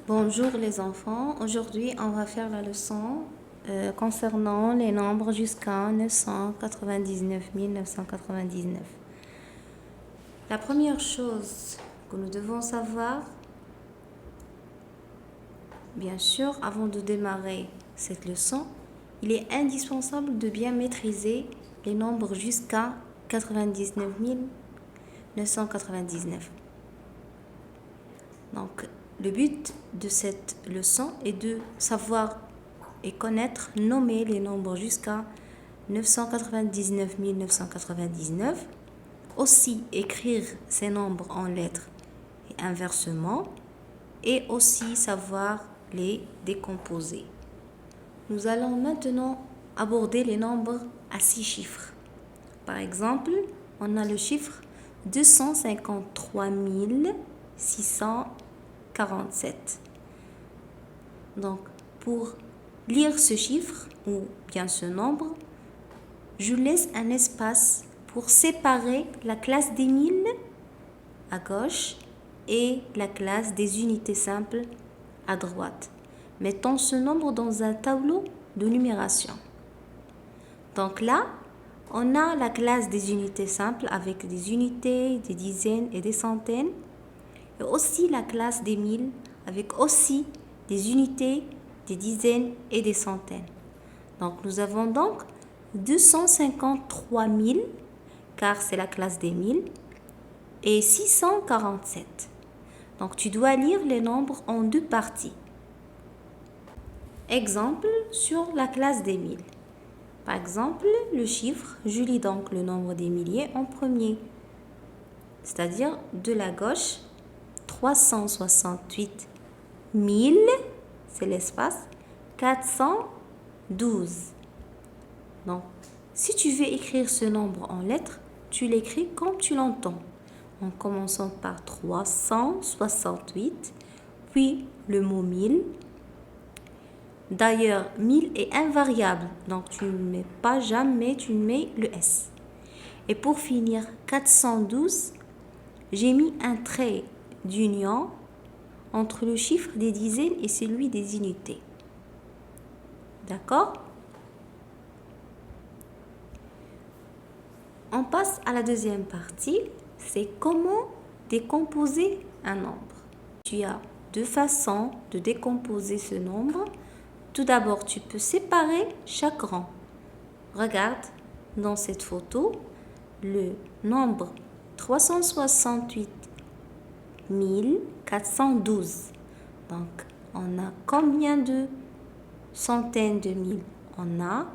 Bonjour les enfants, aujourd'hui on va faire la leçon concernant les nombres jusqu'à 999 999. La première chose que nous devons savoir, bien sûr, avant de démarrer cette leçon, il est indispensable de bien maîtriser les nombres jusqu'à 99 999. Donc, le but de cette leçon est de savoir et connaître, nommer les nombres jusqu'à 999 999. Aussi écrire ces nombres en lettres et inversement. Et aussi savoir les décomposer. Nous allons maintenant aborder les nombres à 6 chiffres. Par exemple, on a le chiffre 253 647. Donc, pour lire ce chiffre ou bien ce nombre, je laisse un espace pour séparer la classe des milles à gauche et la classe des unités simples à droite. Mettons ce nombre dans un tableau de numération. Donc là, on a la classe des unités simples avec des unités, des dizaines et des centaines. Et aussi la classe des milles avec aussi des unités, des dizaines et des centaines. Donc nous avons donc 253 000 car c'est la classe des milles et 647. Donc tu dois lire les nombres en deux parties. Exemple sur la classe des milles. Par exemple, le chiffre, je lis donc le nombre des milliers en premier, c'est-à-dire de la gauche 368 000, c'est l'espace, 412. Donc, si tu veux écrire ce nombre en lettres, tu l'écris comme tu l'entends, en commençant par 368, puis le mot 1000. D'ailleurs, 1000 est invariable, donc tu ne mets pas jamais, tu mets le S. Et pour finir, 412, j'ai mis un trait d'union entre le chiffre des dizaines et celui des unités. D'accord? On passe à la deuxième partie, c'est comment décomposer un nombre. Tu as deux façons de décomposer ce nombre. Tout d'abord, tu peux séparer chaque rang. Regarde dans cette photo le nombre 368 412. Donc, on a combien de centaines de mille? On a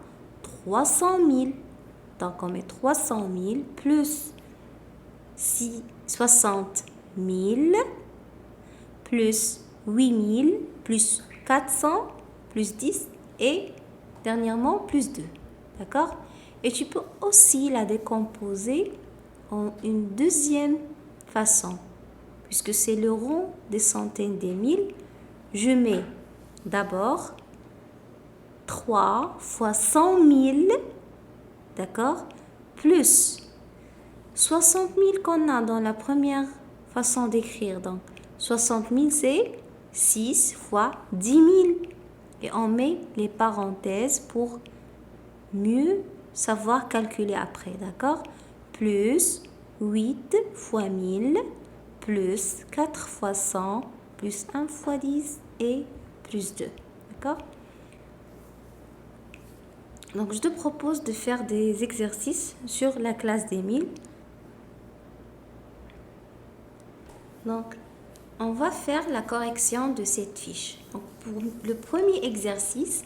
300 000. Donc, on met 300 000 plus 60 000 plus 8 000 plus 400 plus 10 et dernièrement plus 2. D'accord? Et tu peux aussi la décomposer en une deuxième façon. Puisque c'est le rang des centaines des milles, je mets d'abord 3 fois 100 000, d'accord, plus 60 000 qu'on a dans la première façon d'écrire. Donc, 60 000, c'est 6 fois 10 000. Et on met les parenthèses pour mieux savoir calculer après, d'accord? Plus 8 fois 1000, plus 4 fois 100, plus 1 fois 10 et plus 2. D'accord? Donc, je te propose de faire des exercices sur la classe des milles. Donc, on va faire la correction de cette fiche. Donc, pour le premier exercice,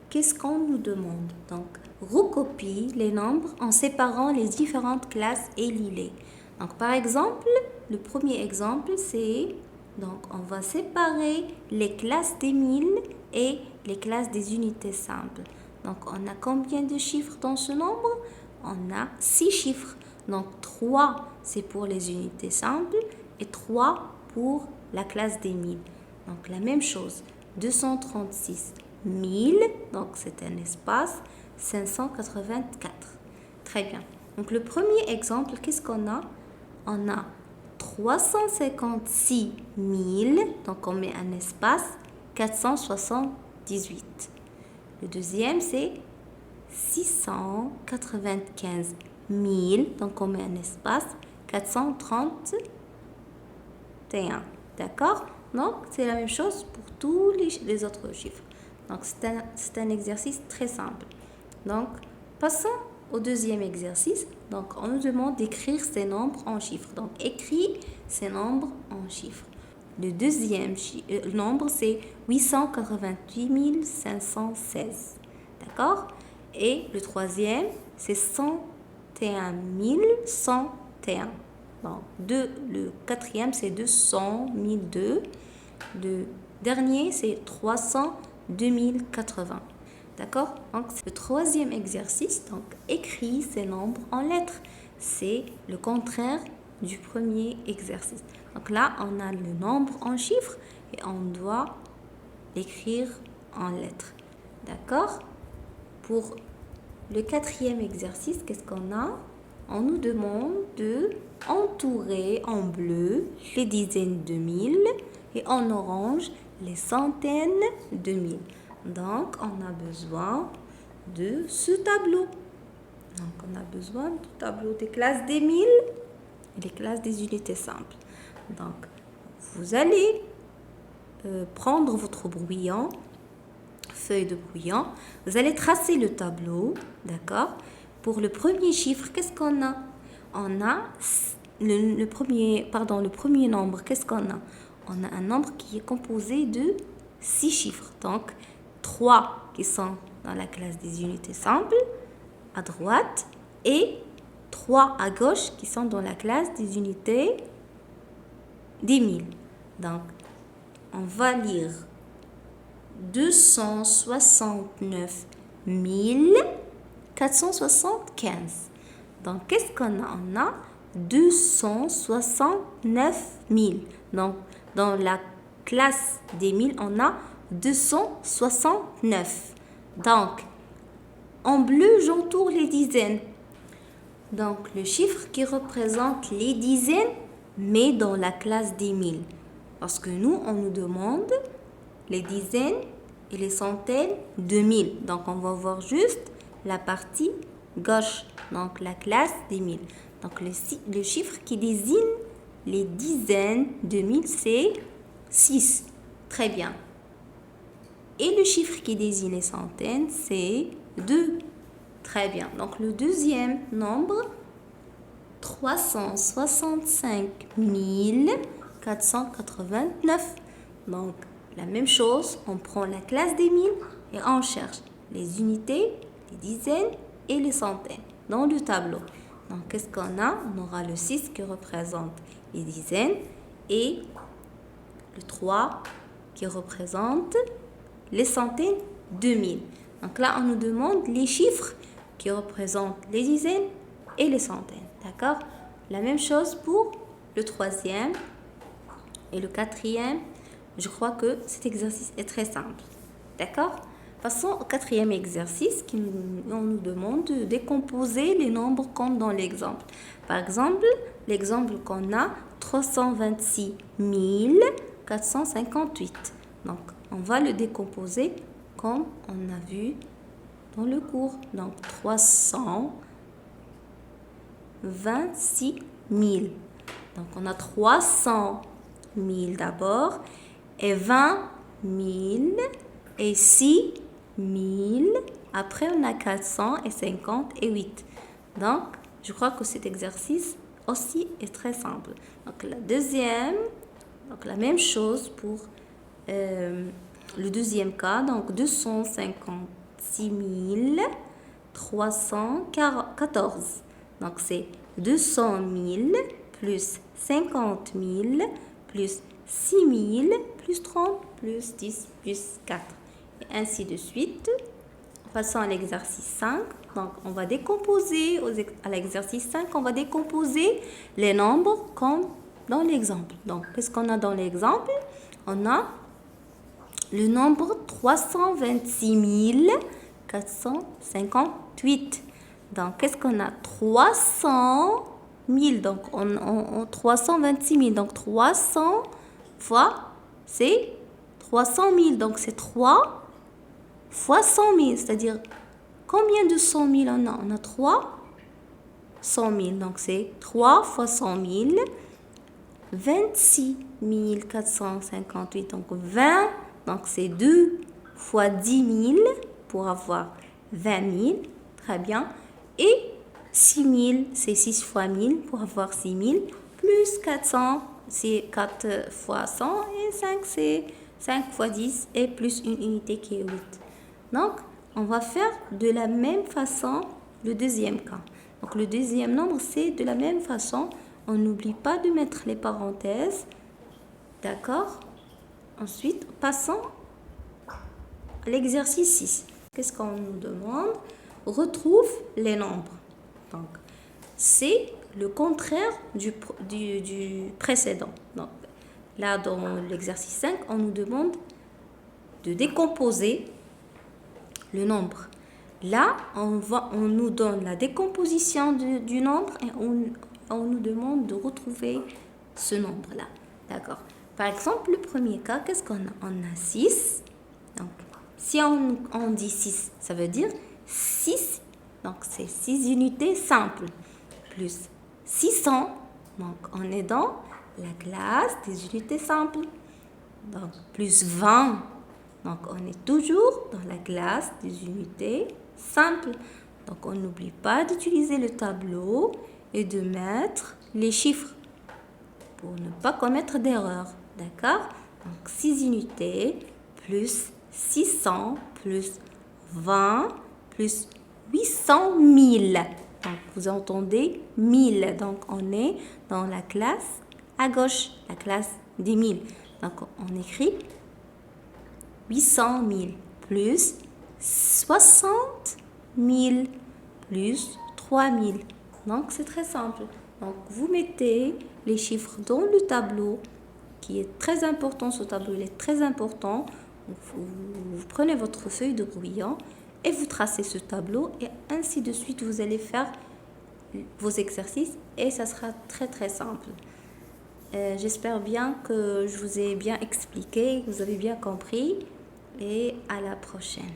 qu'est-ce qu'on nous demande? Donc, recopie les nombres en séparant les différentes classes et lis-les. Donc, par exemple, le premier exemple, c'est... Donc, on va séparer les classes des milles et les classes des unités simples. Donc, on a combien de chiffres dans ce nombre? On a 6 chiffres. Donc, 3, c'est pour les unités simples et 3 pour la classe des milles. Donc, la même chose. 236 000, donc c'est un espace, 584. Très bien. Donc, le premier exemple, qu'est-ce qu'on a? On a 356 000, donc on met un espace, 478. Le deuxième, c'est 695 000, donc on met un espace, 431. D'accord? Donc, c'est la même chose pour tous les autres chiffres. Donc, c'est un exercice très simple. Donc, passons au deuxième exercice. Donc, on nous demande d'écrire ces nombres en chiffres. Donc, écris ces nombres en chiffres. Le deuxième nombre, c'est 888 516. D'accord? Et le troisième, c'est 101 101. Donc, le quatrième, c'est 200 002. Le dernier, c'est 300 2080. D'accord? Donc, le troisième exercice, donc, écris ces nombres en lettres. C'est le contraire du premier exercice. Donc là, on a le nombre en chiffres et on doit l'écrire en lettres. D'accord? Pour le quatrième exercice, qu'est-ce qu'on a? On nous demande de entourer en bleu les dizaines de mille et en orange les centaines de mille. Donc, on a besoin de ce tableau. Donc, on a besoin du tableau des classes des milles et des classes des unités simples. Donc, vous allez prendre votre brouillon, feuille de brouillon. Vous allez tracer le tableau, d'accord? Pour le premier chiffre, qu'est-ce qu'on a? On a le premier nombre, qu'est-ce qu'on a? On a un nombre qui est composé de 6 chiffres. Donc, 3 qui sont dans la classe des unités simples, à droite, et 3 à gauche qui sont dans la classe des unités des milles. Donc, on va lire 269 475. Donc, qu'est-ce qu'on a? On a 269 000. Donc, dans la classe des milles, on a 269. Donc, en bleu, j'entoure les dizaines. Donc, le chiffre qui représente les dizaines, mais dans la classe des milles. Parce que nous, on nous demande les dizaines et les centaines de mille. Donc, on va voir juste la partie gauche, donc la classe des milles. Donc, le chiffre qui désigne les dizaines de mille, c'est 6. Très bien. Et le chiffre qui désigne les centaines, c'est 2. Très bien. Donc, le deuxième nombre, 365 489. Donc, la même chose, on prend la classe des milles et on cherche les unités, les dizaines et les centaines dans le tableau. Donc, qu'est-ce qu'on a? On aura le 6 qui représente les dizaines et le 3 qui représente les centaines de mille. Donc là, on nous demande les chiffres qui représentent les dizaines et les centaines. D'accord? La même chose pour le troisième et le quatrième. Je crois que cet exercice est très simple. D'accord? Passons au quatrième exercice qui on nous demande de décomposer les nombres comme dans l'exemple. Par exemple, l'exemple qu'on a, 326 458. Donc, on va le décomposer comme on a vu dans le cours. Donc, 326 000. Donc, on a 300 000 d'abord, et 20 000, et 6 000. Après, on a 400 et 50 et 8. Donc, je crois que cet exercice aussi est très simple. Donc, la deuxième, donc la même chose pour le deuxième cas. Donc, 256 314. Donc, c'est 200 000 plus 50 000 plus 6 000 plus 30 plus 10 plus 4. Et ainsi de suite. Passons à l'exercice 5. Donc, on va décomposer, à l'exercice 5, on va décomposer les nombres comme dans l'exemple. Donc, qu'est-ce qu'on a dans l'exemple? On a le nombre 326 458. Donc, qu'est-ce qu'on a? 300 1000. Donc, 326 000. Donc, 300 fois, c'est 300 000. Donc, c'est 3 fois 100 000. C'est-à-dire, combien de 100 000 on a? On a 3 100 000. Donc, c'est 3 fois 100 000. 26 458. Donc, 20. Donc, c'est 2 fois 10 000 pour avoir 20 000. Très bien. Et 6 000, c'est 6 fois 1000 pour avoir 6 000. Plus 400, c'est 4 fois 100. Et 5, c'est 5 fois 10. Et plus une unité qui est 8. Donc, on va faire de la même façon le deuxième cas. Donc, le deuxième nombre, c'est de la même façon. On n'oublie pas de mettre les parenthèses. D'accord? Ensuite, passons à l'exercice 6. Qu'est-ce qu'on nous demande? Retrouve les nombres. Donc, c'est le contraire du précédent. Donc, là, dans l'exercice 5, on nous demande de décomposer le nombre. Là, on nous donne la décomposition du nombre et on nous demande de retrouver ce nombre-là. D'accord? Par exemple, le premier cas, qu'est-ce qu'on a? On a 6. Donc, si on dit 6, ça veut dire 6. Donc, c'est 6 unités simples. Plus 600. Donc, on est dans la classe des unités simples. Donc, plus 20. Donc, on est toujours dans la classe des unités simples. Donc, on n'oublie pas d'utiliser le tableau et de mettre les chiffres pour ne pas commettre d'erreur. D'accord? Donc, 6 unités plus 600 plus 20 plus 800 000. Donc, vous entendez 1000. Donc, on est dans la classe à gauche, la classe des 1000. Donc, on écrit 800 000 plus 60 000 plus 3 000. Donc, c'est très simple. Donc, vous mettez les chiffres dans le tableau qui est très important. Ce tableau, il est très important. Vous prenez votre feuille de brouillon et vous tracez ce tableau et ainsi de suite, vous allez faire vos exercices et ça sera très très simple. J'espère bien que je vous ai bien expliqué, que vous avez bien compris et à la prochaine.